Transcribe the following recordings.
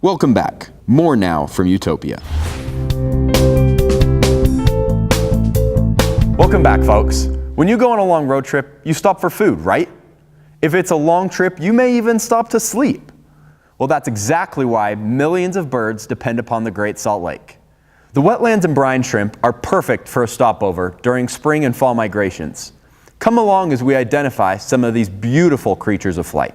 Welcome back. More now from Utopia. Welcome back, folks. When you go on a long road trip, you stop for food, right? If it's a long trip, you may even stop to sleep. Well, that's exactly why millions of birds depend upon the Great Salt Lake. The wetlands and brine shrimp are perfect for a stopover during spring and fall migrations. Come along as we identify some of these beautiful creatures of flight.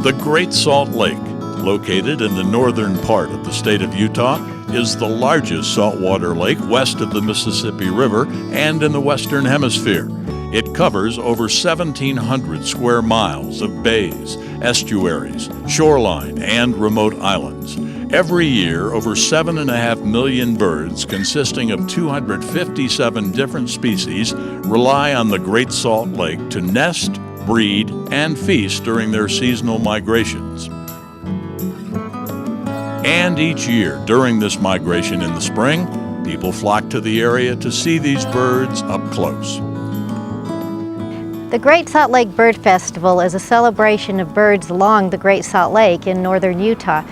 The Great Salt Lake, located in the northern part of the state of Utah, is the largest saltwater lake west of the Mississippi River and in the Western Hemisphere. It covers over 1,700 square miles of bays, estuaries, shoreline, and remote islands. Every year, over 7.5 million birds, consisting of 257 different species, rely on the Great Salt Lake to nest, breed, and feast during their seasonal migrations. And each year, during this migration in the spring, people flock to the area to see these birds up close. The Great Salt Lake Bird Festival is a celebration of birds along the Great Salt Lake in northern Utah.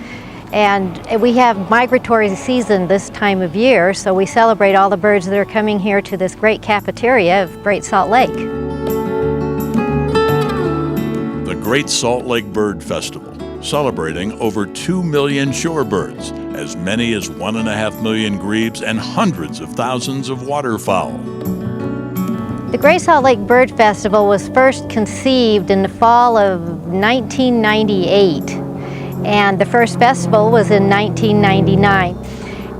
And we have migratory season this time of year, so we celebrate all the birds that are coming here to this great cafeteria of Great Salt Lake. The Great Salt Lake Bird Festival, celebrating over 2 million shorebirds, as many as 1.5 million grebes, and hundreds of thousands of waterfowl. The Great Salt Lake Bird Festival was first conceived in the fall of 1998, and the first festival was in 1999.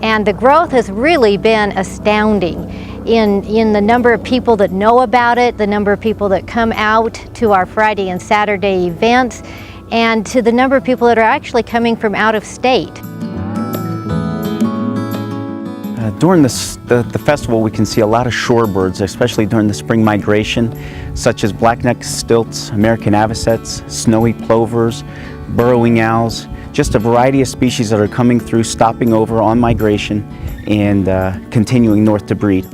And the growth has really been astounding in the number of people that know about it, the number of people that come out to our Friday and Saturday events, and to the number of people that are actually coming from out of state. During the festival, we can see a lot of shorebirds, especially during the spring migration, such as black-necked stilts, American avocets, snowy plovers, burrowing owls, just a variety of species that are coming through, stopping over on migration, and continuing north to breed.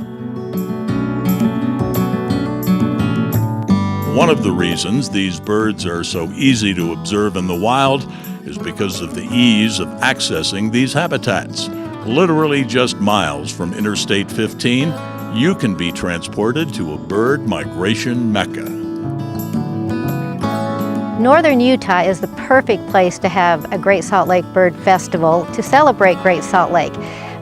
One of the reasons these birds are so easy to observe in the wild is because of the ease of accessing these habitats. Literally just miles from Interstate 15, you can be transported to a bird migration mecca. Northern Utah is the perfect place to have a Great Salt Lake Bird Festival to celebrate Great Salt Lake,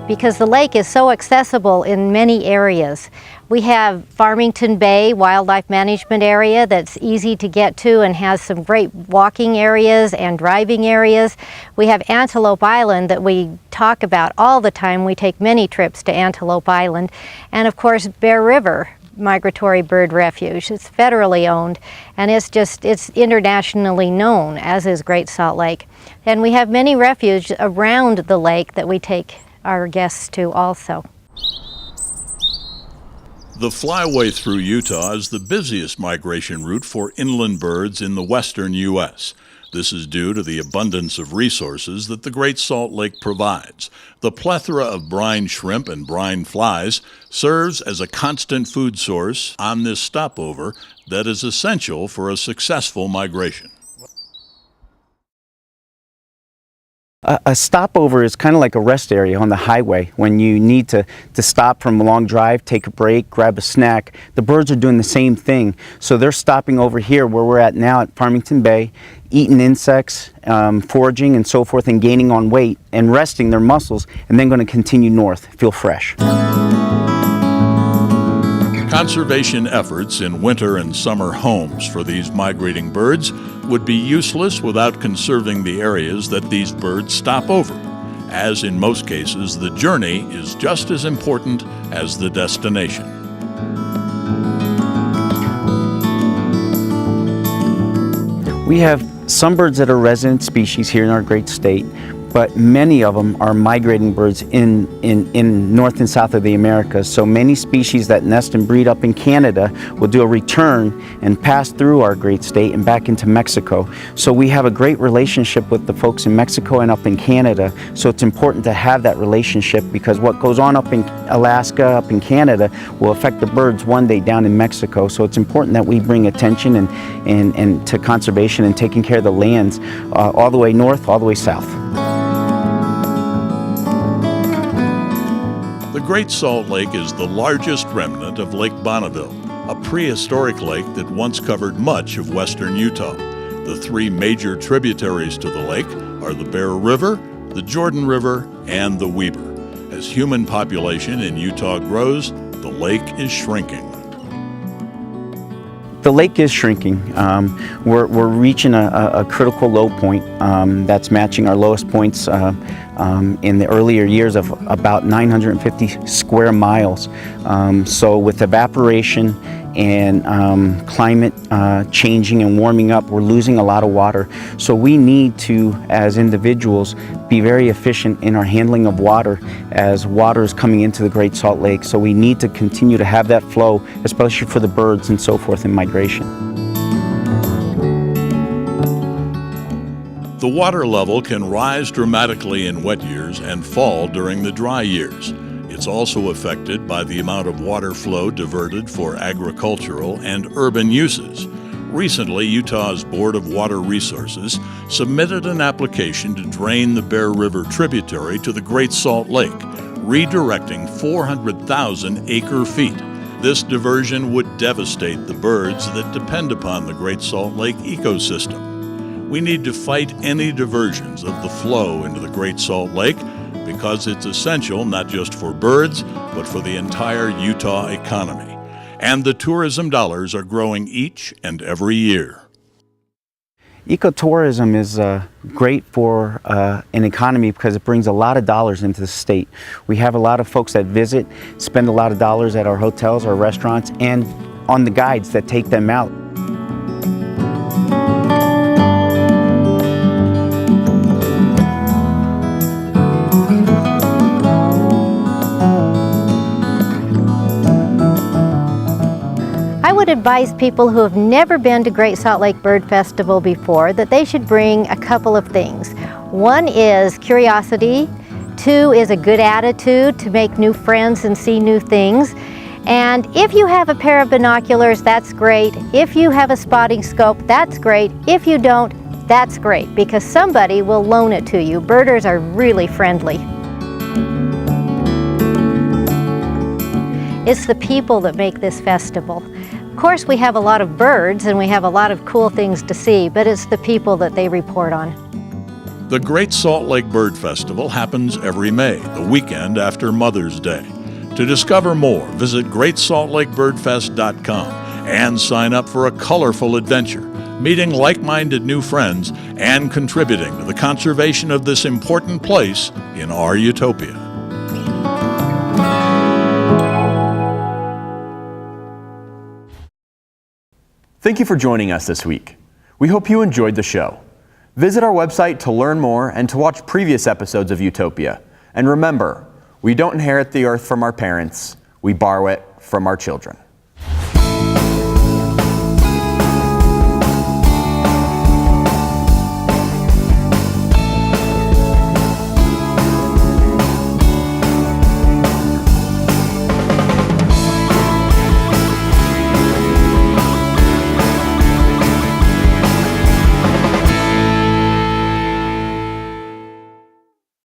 because the lake is so accessible in many areas. We have Farmington Bay Wildlife Management Area that's easy to get to and has some great walking areas and driving areas. We have Antelope Island that we talk about all the time. We take many trips to Antelope Island. And of course, Bear River Migratory Bird Refuge. It's federally owned, and it's internationally known, as is Great Salt Lake. And we have many refuges around the lake that we take our guests to also. The flyway through Utah is the busiest migration route for inland birds in the western U.S. This is due to the abundance of resources that the Great Salt Lake provides. The plethora of brine shrimp and brine flies serves as a constant food source on this stopover that is essential for a successful migration. A stopover is kind of like a rest area on the highway. When you need to stop from a long drive, take a break, grab a snack, the birds are doing the same thing. So they're stopping over here where we're at now at Farmington Bay, eating insects, foraging and so forth, and gaining on weight and resting their muscles, and then going to continue north, feel fresh. Conservation efforts in winter and summer homes for these migrating birds would be useless without conserving the areas that these birds stop over, as in most cases the journey is just as important as the destination. We have some birds that are resident species here in our great state, but many of them are migrating birds in North and South of the Americas. So many species that nest and breed up in Canada will do a return and pass through our great state and back into Mexico. So we have a great relationship with the folks in Mexico and up in Canada. So it's important to have that relationship, because what goes on up in Alaska, up in Canada, will affect the birds one day down in Mexico. So it's important that we bring attention and to conservation and taking care of the lands all the way north, all the way south. The Great Salt Lake is the largest remnant of Lake Bonneville, a prehistoric lake that once covered much of western Utah. The three major tributaries to the lake are the Bear River, the Jordan River, and the Weber. As human population in Utah grows, the lake is shrinking. The lake is shrinking. We're reaching a critical low point that's matching our lowest points in the earlier years of about 950 square miles. So with evaporation and climate changing and warming up, we're losing a lot of water. So we need to, as individuals, be very efficient in our handling of water as water is coming into the Great Salt Lake. So we need to continue to have that flow, especially for the birds and so forth in migration. The water level can rise dramatically in wet years and fall during the dry years. It's also affected by the amount of water flow diverted for agricultural and urban uses. Recently, Utah's Board of Water Resources submitted an application to drain the Bear River tributary to the Great Salt Lake, redirecting 400,000 acre-feet. This diversion would devastate the birds that depend upon the Great Salt Lake ecosystem. We need to fight any diversions of the flow into the Great Salt Lake, because it's essential not just for birds, but for the entire Utah economy. And the tourism dollars are growing each and every year. Ecotourism is great for an economy because it brings a lot of dollars into the state. We have a lot of folks that visit, spend a lot of dollars at our hotels, our restaurants, and on the guides that take them out. I would advise people who have never been to Great Salt Lake Bird Festival before that they should bring a couple of things. One is curiosity, two is a good attitude to make new friends and see new things. And if you have a pair of binoculars, that's great. If you have a spotting scope, that's great. If you don't, that's great, because somebody will loan it to you. Birders are really friendly. It's the people that make this festival. Of course, we have a lot of birds and we have a lot of cool things to see, but it's the people that they report on. The Great Salt Lake Bird Festival happens every May, the weekend after Mother's Day. To discover more, visit GreatSaltLakeBirdFest.com and sign up for a colorful adventure, meeting like-minded new friends and contributing to the conservation of this important place in our utopia. Thank you for joining us this week. We hope you enjoyed the show. Visit our website to learn more and to watch previous episodes of Utopia. And remember, we don't inherit the earth from our parents, we borrow it from our children.